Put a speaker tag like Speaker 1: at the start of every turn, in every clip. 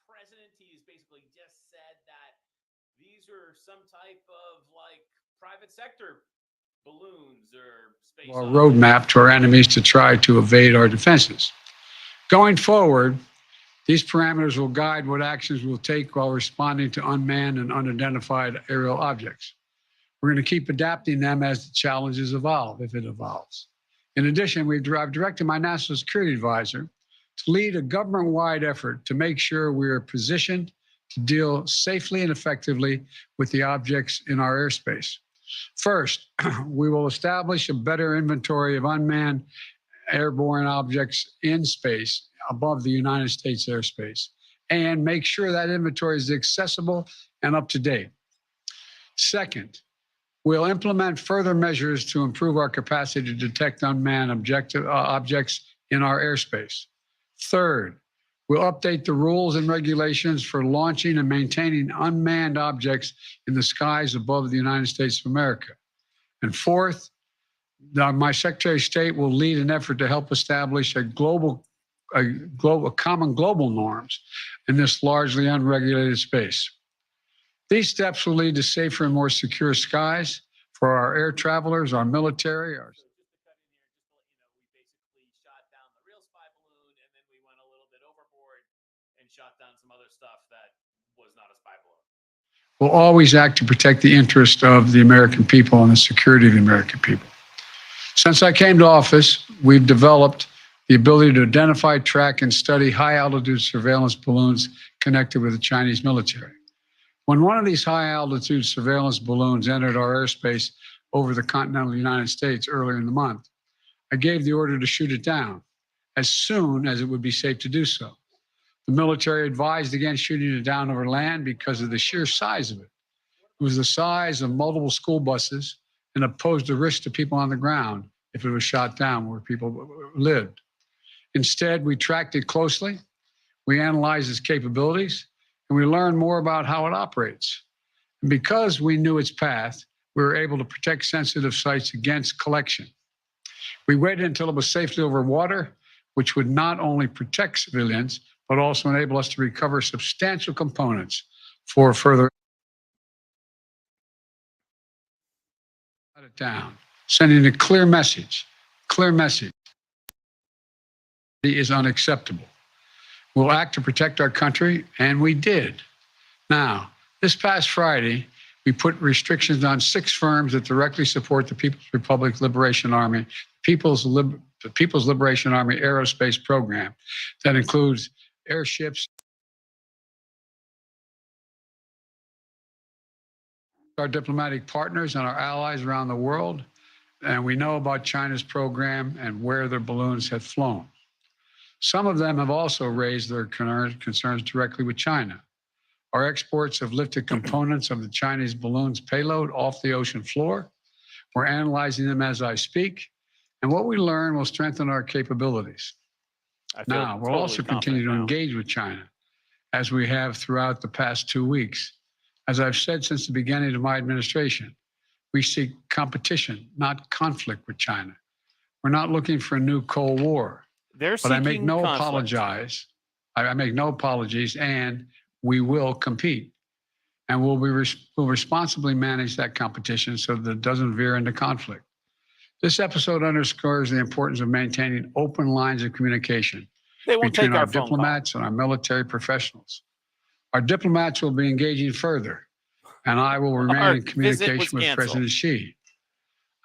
Speaker 1: president, he's basically just said that these are some type of like private sector balloons or space
Speaker 2: Our
Speaker 1: objects.
Speaker 2: roadmap to our enemies to try to evade our defenses. Going forward, these parameters will guide what actions we'll take while responding to unmanned and unidentified aerial objects. We're going to keep adapting them as the challenges evolve, if it evolves. In addition, I've directed my national security advisor to lead a government-wide effort to make sure we are positioned to deal safely and effectively with the objects in our airspace. First, we will establish a better inventory of unmanned airborne objects in space above the United States airspace and make sure that inventory is accessible and up to date. Second, we'll implement further measures to improve our capacity to detect unmanned objects in our airspace. Third, we'll update the rules and regulations for launching and maintaining unmanned objects in the skies above the United States of America. And fourth, my Secretary of State will lead an effort to help establish a common global norms in this largely unregulated space. These steps will lead to safer and more secure skies for our air travelers, our military, our
Speaker 1: So just to cut in here, just to let you know, we basically shot down the real spy balloon, and then we went a little bit overboard and shot down some other stuff that was not a spy balloon.
Speaker 2: will always act to protect the interest of the American people and the security of the American people. Since I came to office, we've developed the ability to identify, track, and study high-altitude surveillance balloons connected with the Chinese military. When one of these high-altitude surveillance balloons entered our airspace over the continental United States earlier in the month, I gave the order to shoot it down as soon as it would be safe to do so. The military advised against shooting it down over land because of the sheer size of it. It was the size of multiple school buses and it posed a risk to people on the ground if it was shot down where people lived. Instead, we tracked it closely, we analyzed its capabilities, and we learned more about how it operates. And because we knew its path, we were able to protect sensitive sites against collection. We waited until it was safely over water, which would not only protect civilians, but also enable us to recover substantial components for further shut it down, sending a clear message. Is unacceptable. We'll act to protect our country, and we did. Now, this past Friday, we put restrictions on 6 firms that directly support the People's Republic Liberation Army, the People's Liberation Army Aerospace Program. That includes airships, our diplomatic partners and our allies around the world, and we know about China's program and where their balloons have flown. Some of them have also raised their concerns directly with China. Our exports have lifted components of the Chinese balloon's payload off the ocean floor. We're analyzing them as I speak, and what we learn will strengthen our capabilities. Now, we'll also continue to engage with China, as we have throughout the past 2 weeks. As I've said since the beginning of my administration, we seek competition, not conflict with China. We're not looking for a new Cold War. But I make no apologies. I make no apologies, and we will compete. And we'll responsibly manage that competition so that it doesn't veer into conflict. This episode underscores the importance of maintaining open lines of communication between our diplomats and our military professionals. Our diplomats will be engaging further, and I will remain in communication with President Xi.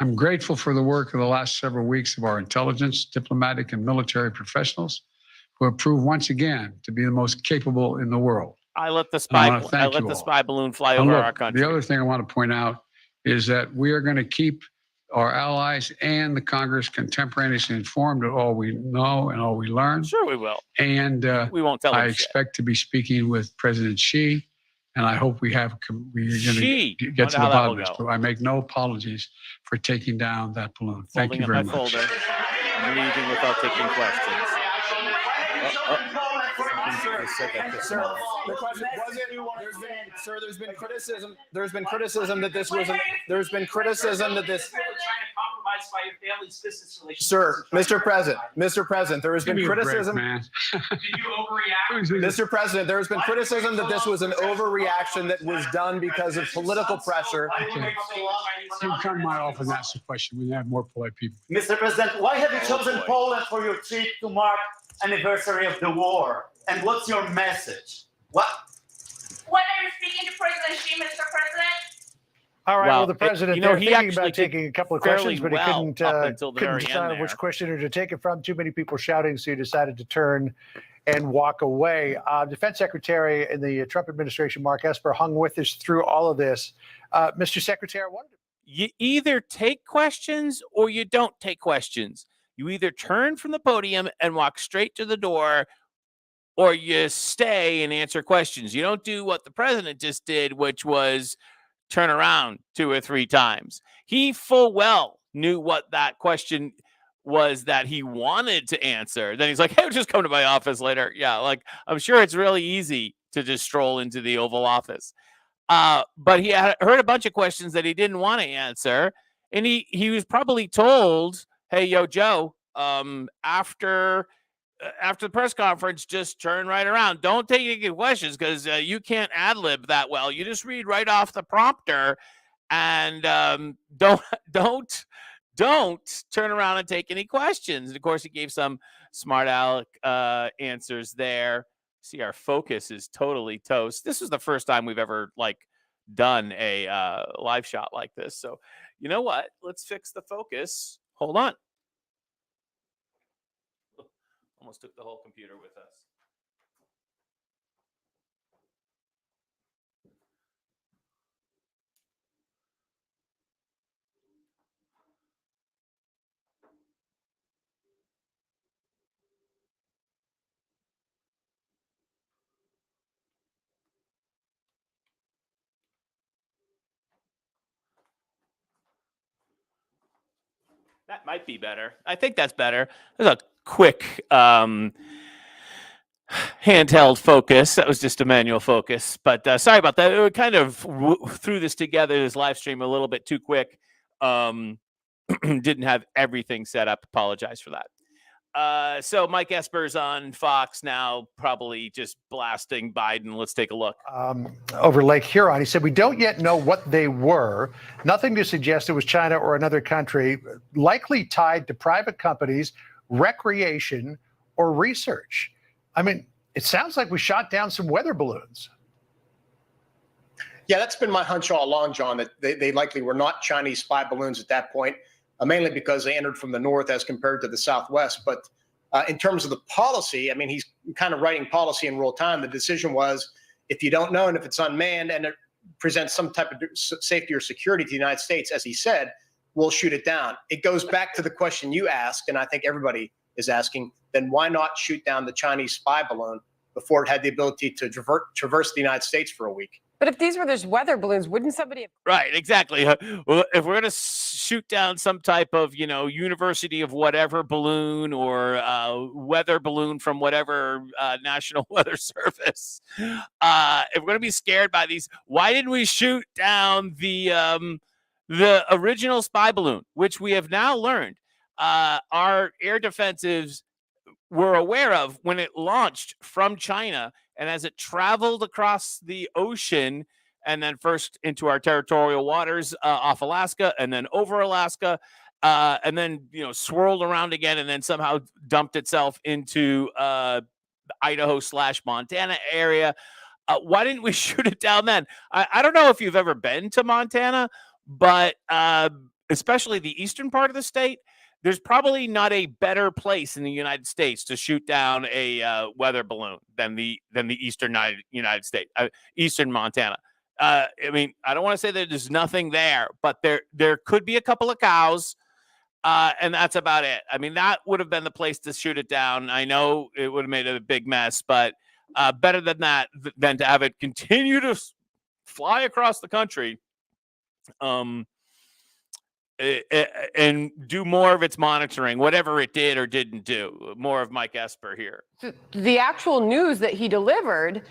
Speaker 2: I'm grateful for the work of the last several weeks of our intelligence, diplomatic, and military professionals who have proved once again to be the most capable in the world.
Speaker 3: I let the spy balloon fly over our country.
Speaker 2: The other thing I want to point out is that we are going to keep our allies and the Congress contemporaneously informed of all we know and all we learn.
Speaker 3: Sure, we will.
Speaker 2: And
Speaker 3: we won't tell them
Speaker 2: I expect to be speaking with President Xi. And I hope we're going to get to the bottom of this. But I make no apologies for taking down that balloon. Thank you very much.
Speaker 3: I'm leaving without taking questions.
Speaker 4: Sir, the question wasn't. Sir, there's been criticism. There's been criticism that this wasn't. There's been criticism that this.
Speaker 1: by your family's business relations.
Speaker 4: Sir, Mr. President, there has been criticism.
Speaker 2: Man.
Speaker 1: Did you overreact?
Speaker 4: Mr. President, there has been criticism that this was an overreaction that was done because of political pressure.
Speaker 2: You come to my office and ask the question. We have more polite people.
Speaker 5: Mr. President, why have you chosen Poland for your trip to mark anniversary of the war? And what's your message? What?
Speaker 6: When are you speaking to President Xi, Mr. President?
Speaker 7: All right. Well, the president,
Speaker 3: you know,
Speaker 7: he thinking about taking a couple of questions, but he couldn't decide which questioner to take it from. Too many people shouting, so he decided to turn and walk away. Defense Secretary in the Trump administration, Mark Esper, hung with us through all of this. Mr. Secretary,
Speaker 3: you either take questions or you don't take questions. You either turn from the podium and walk straight to the door, or you stay and answer questions. You don't do what the president just did, which was turn around 2 or 3 times. He full well knew what that question was that he wanted to answer. Then he's like, hey, just come to my office later. Yeah, like, I'm sure it's really easy to just stroll into the Oval Office. But he had heard a bunch of questions that he didn't want to answer. And he was probably told, hey, yo, Joe, after the press conference, just turn right around. Don't take any questions because you can't ad-lib that well. You just read right off the prompter, and don't turn around and take any questions. And of course, he gave some smart aleck answers there. See, our focus is totally toast. This is the first time we've ever done a live shot like this. So you know what? Let's fix the focus. Hold on. Almost took the whole computer with us. That might be better. I think that's better. There's a quick handheld focus. That was just a manual focus. But sorry about that. We kind of threw this together, this live stream, a little bit too quick. Didn't have everything set up. Apologize for that. So Mike Esper's on Fox now, probably just blasting Biden. Let's take a look.
Speaker 7: Over Lake Huron, he said, we don't yet know what they were. Nothing to suggest it was China or another country, likely tied to private companies, recreation, or research. I mean, it sounds like we shot down some weather balloons.
Speaker 4: Yeah, that's been my hunch all along, John, that they likely were not Chinese spy balloons at that point. Mainly because they entered from the north as compared to the southwest. But in terms of the policy, I mean, he's kind of writing policy in real time. The decision was, if you don't know and if it's unmanned and it presents some type of safety or security to the United States, as he said, we'll shoot it down. It goes back to the question you asked, and I think everybody is asking, then why not shoot down the Chinese spy balloon before it had the ability to traverse the United States for a week?
Speaker 8: But if these were just weather balloons, wouldn't somebody have...
Speaker 3: Right, exactly. Well, if we're going to shoot down some type of, University of whatever balloon or weather balloon from whatever National Weather Service, if we're going to be scared by these, why didn't we shoot down the original spy balloon, which we have now learned our air defensives were aware of when it launched from China, and as it traveled across the ocean and then first into our territorial waters off Alaska and then over Alaska and then, swirled around again and then somehow dumped itself into the Idaho/Montana area. Why didn't we shoot it down then? I don't know if you've ever been to Montana, but especially the eastern part of the state, there's probably not a better place in the United States to shoot down a weather balloon than the eastern United States, eastern Montana. I mean, I don't want to say that there's nothing there, but there could be a couple of cows, and that's about it. I mean, that would have been the place to shoot it down. I know it would have made a big mess, but better than that, than to have it continue to fly across the country. And do more of its monitoring, whatever it did or didn't do. More of Mike Esper here.
Speaker 8: The actual news that he delivered,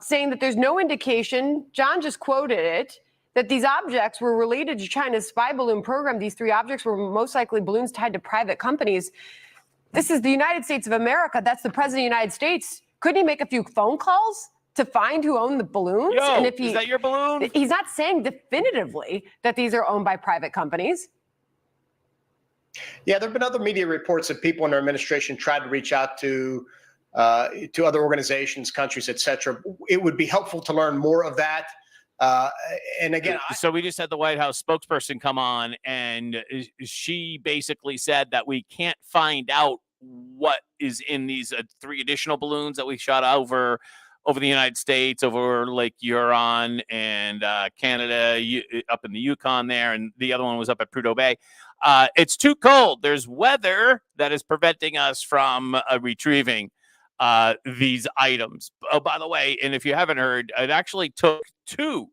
Speaker 8: saying that there's no indication, John just quoted it, that these objects were related to China's spy balloon program. These 3 objects were most likely balloons tied to private companies. This is the United States of America. That's the president of the United States. Couldn't he make a few phone calls to find who owned the balloons?
Speaker 3: Yo,
Speaker 8: and if
Speaker 3: is that your balloon?
Speaker 8: He's not saying definitively that these are owned by private companies.
Speaker 4: Yeah, there have been other media reports that people in their administration tried to reach out to other organizations, countries, et cetera. It would be helpful to learn more of that. And again,
Speaker 3: So we just had the White House spokesperson come on, and she basically said that we can't find out what is in these 3 additional balloons that we shot over the United States, over Lake Huron and Canada, up in the Yukon there, and the other one was up at Prudhoe Bay. It's too cold. There's weather that is preventing us from retrieving these items. Oh, by the way, and if you haven't heard, it actually took 2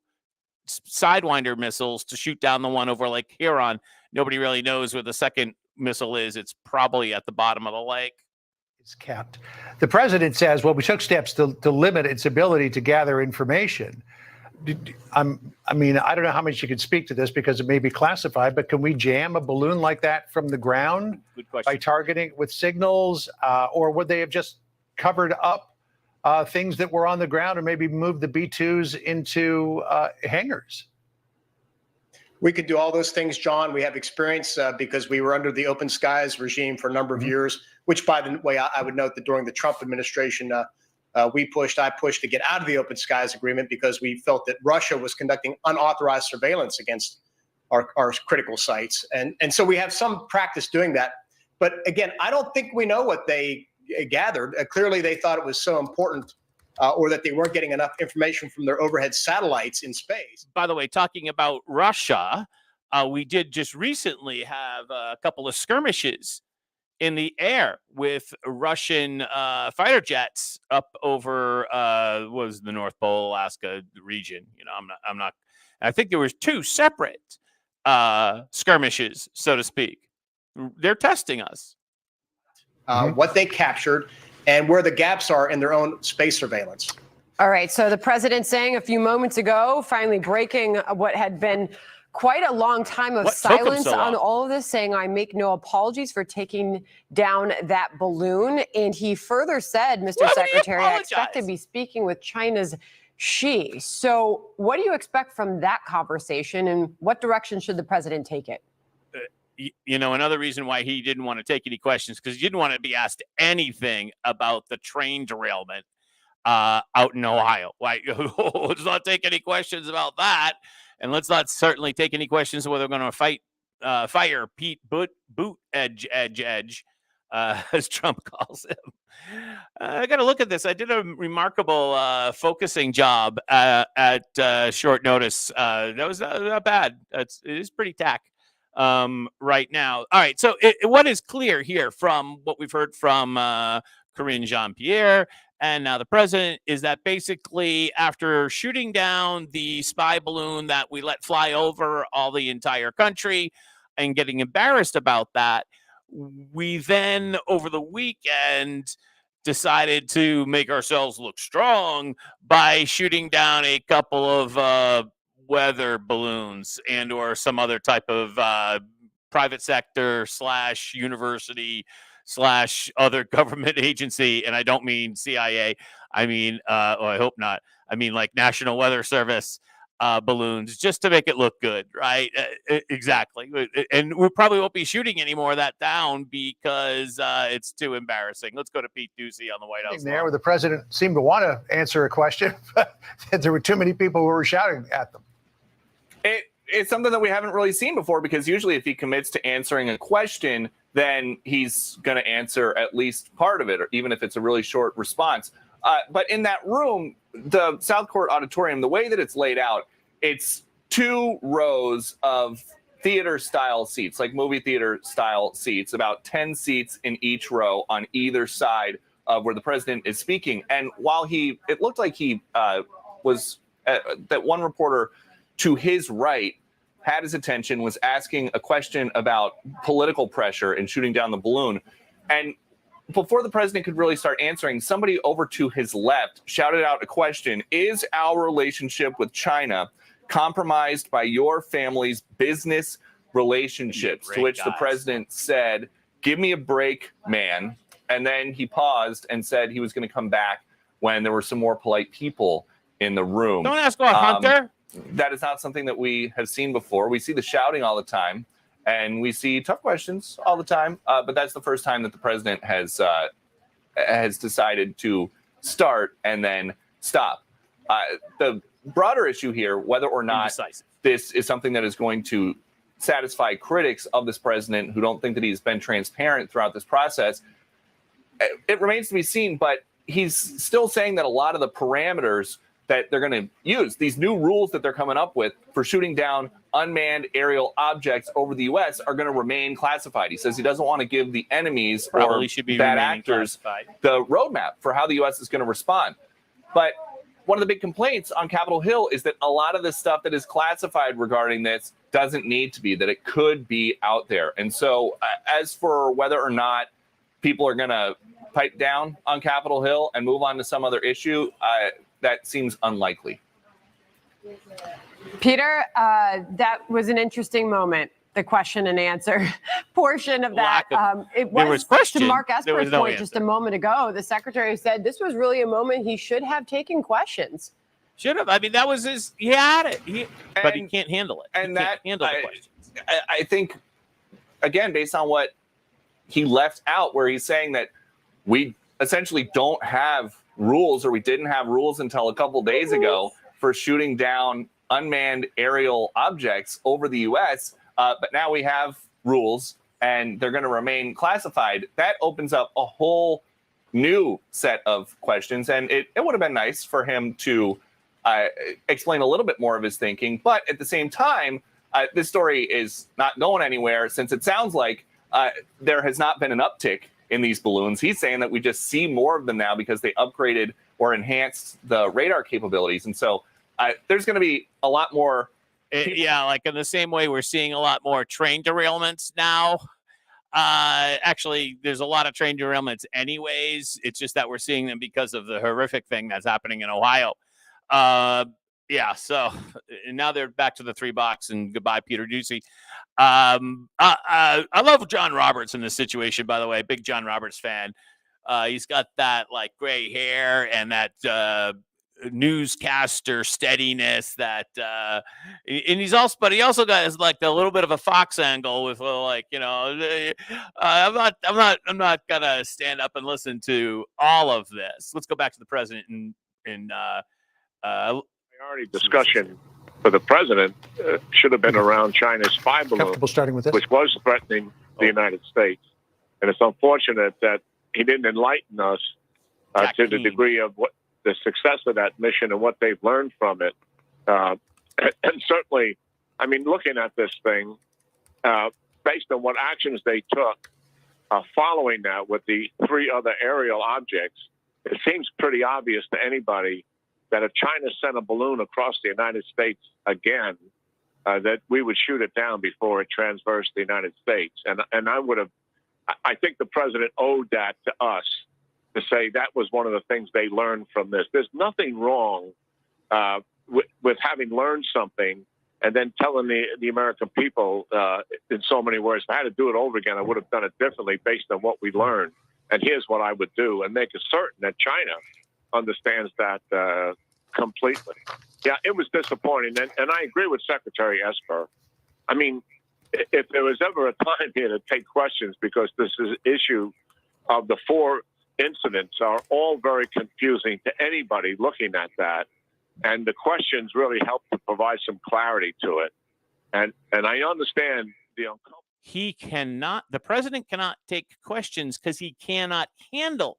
Speaker 3: Sidewinder missiles to shoot down the one over Lake Huron. Nobody really knows where the second missile is. It's probably at the bottom of the lake.
Speaker 7: Is kept. The president says, well, we took steps to limit its ability to gather information. I mean, I don't know how much you can speak to this because it may be classified, but can we jam a balloon like that from the ground
Speaker 3: Good question.
Speaker 7: by targeting it with signals? Or would they have just covered up things that were on the ground or maybe moved the B-2s into hangars?
Speaker 4: we could do all those things, John. We have experience because we were under the open skies regime for a number of years, which, by the way, I would note that during the Trump administration, I pushed to get out of the open skies agreement because we felt that Russia was conducting unauthorized surveillance against our critical sites. And so we have some practice doing that. But again, I don't think we know what they gathered. Clearly, they thought it was so important or that they weren't getting enough information from their overhead satellites in space.
Speaker 3: By the way, talking about Russia, we did just recently have a couple of skirmishes in the air with Russian fighter jets up over was the North Pole, Alaska region. You know, I'm not. I think there was two separate skirmishes, so to speak. They're testing us.
Speaker 4: What they captured and where the gaps are in their own space surveillance.
Speaker 8: All right. So the president saying a few moments ago, finally breaking what had been quite a long time of silence on all of this, saying, I make no apologies for taking down that balloon. And he further said, Mr. Secretary, I expect to be speaking with China's Xi. So what do you expect from that conversation, and what direction should the president take it?
Speaker 3: You know, another reason why he didn't want to take any questions, because he didn't want to be asked anything about the train derailment out in Ohio. Like, let's not take any questions about that. And let's not certainly take any questions whether we're going to fire Pete Buttigieg, as Trump calls him. I got to look at this. I did a remarkable focusing job at short notice. That was not bad. It is pretty tack right now. All right. So what is clear here from what we've heard from Karine Jean-Pierre and now the president is that basically after shooting down the spy balloon that we let fly over all the entire country and getting embarrassed about that, we then over the weekend decided to make ourselves look strong by shooting down a couple of weather balloons and or some other type of private sector / university / other government agency. And I don't mean CIA. I mean, or I hope not. I mean like National Weather Service balloons, just to make it look good, right? Exactly. And we probably won't be shooting any more of that down because it's too embarrassing. Let's go to Pete Doocy on the White House.
Speaker 7: There, where the president seemed to want to answer a question, but there were too many people who were shouting at them.
Speaker 9: It's something that we haven't really seen before, because usually if he commits to answering a question, then he's going to answer at least part of it, or even if it's a really short response. But in that room, the South Court Auditorium, the way that it's laid out, it's 2 rows of theater-style seats, like movie theater-style seats, about 10 seats in each row on either side of where the president is speaking. And while it looked like he was, that one reporter to his right had his attention, was asking a question about political pressure and shooting down the balloon. And before the president could really start answering, somebody over to his left shouted out a question: is our relationship with China compromised by your family's business relationships. To which the
Speaker 3: guys.
Speaker 9: president said, "Give me a break, man." And then he paused and said he was going to come back when there were some more polite people in the room.
Speaker 3: Don't ask about Hunter.
Speaker 9: That is not something that we have seen before. We see the shouting all the time, and we see tough questions all the time. But that's the first time that the president has decided to start and then stop. The broader issue here, whether or not
Speaker 3: Indecisive.
Speaker 9: this is something that is going to satisfy critics of this president who don't think that he's been transparent throughout this process, it remains to be seen. But he's still saying that a lot of the parameters that they're going to use, these new rules that they're coming up with for shooting down unmanned aerial objects over the U.S., are going to remain classified. He says he doesn't want to give the enemies
Speaker 3: Probably
Speaker 9: or
Speaker 3: should be
Speaker 9: bad
Speaker 3: remaining
Speaker 9: actors
Speaker 3: classified.
Speaker 9: the roadmap for how the U.S. is going to respond. But one of the big complaints on Capitol Hill is that a lot of the stuff that is classified regarding this doesn't need to be, that it could be out there. And so as for whether or not people are going to pipe down on Capitol Hill and move on to some other issue, that seems unlikely.
Speaker 8: Peter, that was an interesting moment. The question and answer portion of that. It
Speaker 3: there was
Speaker 8: was
Speaker 3: question,
Speaker 8: to Mark
Speaker 3: there was
Speaker 8: Esper's
Speaker 3: no
Speaker 8: point just a moment ago. The secretary said this was really a moment he should have taken questions.
Speaker 3: Should have. I mean, that was his. He had it. But he can't handle it.
Speaker 9: And
Speaker 3: he
Speaker 9: that
Speaker 3: can't handle the questions.
Speaker 9: I think, again, based on what he left out, where he's saying that we essentially don't have rules, or we didn't have rules until a couple days ago for shooting down unmanned aerial objects over the U.S., but now we have rules and they're going to remain classified. That opens up a whole new set of questions, and it would have been nice for him to explain a little bit more of his thinking. But at the same time, this story is not going anywhere, since it sounds like there has not been an uptick in these balloons. He's saying that we just see more of them now because they upgraded or enhanced the radar capabilities. And so there's going to be a lot more.
Speaker 3: Yeah, like in the same way we're seeing a lot more train derailments now. Actually, there's a lot of train derailments anyways. It's just that we're seeing them because of the horrific thing that's happening in Ohio. Yeah, so now they're back to the $3 and goodbye, Peter Doocy. I love John Roberts in this situation, by the way. Big John Roberts fan. He's got that like gray hair and that newscaster steadiness that and he also got his like a little bit of a Fox angle with like, you know, I'm not gonna stand up and listen to all of this. Let's go back to the president in
Speaker 10: priority discussion for the president should have been around China's spy balloon,
Speaker 7: Comfortable starting with this?
Speaker 10: which was threatening the United States. And it's unfortunate that he didn't enlighten us to the degree of what the success of that mission and what they've learned from it. And certainly, I mean, looking at this thing, based on what actions they took following that with the 3 other aerial objects, it seems pretty obvious to anybody that if China sent a balloon across the United States again, that we would shoot it down before it transversed the United States. And I think the president owed that to us, to say that was one of the things they learned from this. There's nothing wrong with having learned something and then telling the American people in so many words, if I had to do it over again, I would have done it differently based on what we learned. And here's what I would do, and make it certain that China understands that completely. Yeah, it was disappointing. And I agree with Secretary Esper. I mean, if there was ever a time here to take questions, because this is issue of the 4 incidents are all very confusing to anybody looking at that. And the questions really help to provide some clarity to it. And I understand the uncomfortable.
Speaker 3: The president cannot take questions because he cannot handle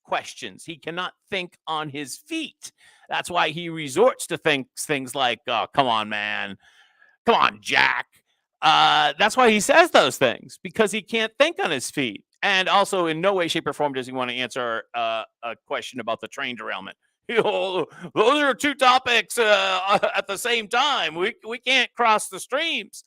Speaker 3: questions. He cannot think on his feet. That's why he resorts to things like, oh, come on, man. Come on, Jack. That's why he says those things, because he can't think on his feet. And also, in no way, shape, or form does he want to answer a question about the train derailment. Those are 2 topics at the same time. We can't cross the streams.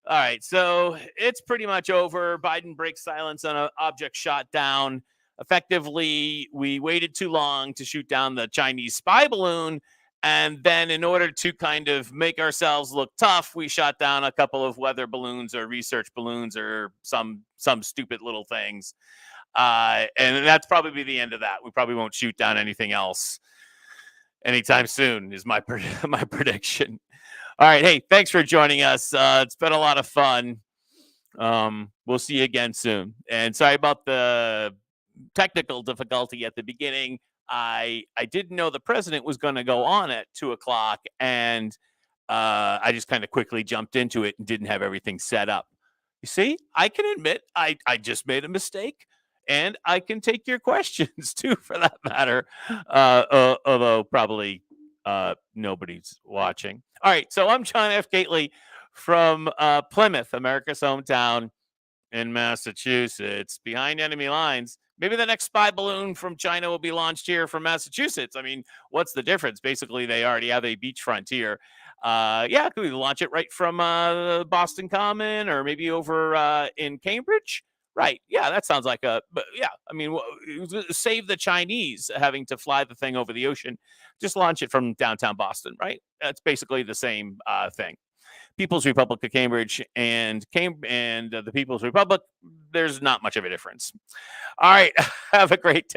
Speaker 3: All right, so it's pretty much over. Biden breaks silence on an object shot down. Effectively, we waited too long to shoot down the Chinese spy balloon, And then in order to kind of make ourselves look tough, we shot down a couple of weather balloons or research balloons or some stupid little things. And that's probably the end of that. We probably won't shoot down anything else anytime soon is my prediction. All right. Hey, thanks for joining us. It's been a lot of fun. We'll see you again soon. And sorry about the technical difficulty at the beginning. I didn't know the president was going to go on at 2:00, and I just kind of quickly jumped into it and didn't have everything set up. You see, I can admit I just made a mistake, and I can take your questions too, for that matter. Although probably nobody's watching. All right, so I'm John F. Gately from Plymouth, America's hometown in Massachusetts, behind enemy lines. Maybe the next spy balloon from China will be launched here from Massachusetts. I mean, what's the difference? Basically, they already have a beachfront here. Yeah, could we launch it right from Boston Common or maybe over in Cambridge? Right. Yeah, that sounds like but yeah, I mean, save the Chinese having to fly the thing over the ocean. Just launch it from downtown Boston, right? That's basically the same thing. People's Republic of Cambridge and the People's Republic, there's not much of a difference. All right. Have a great day.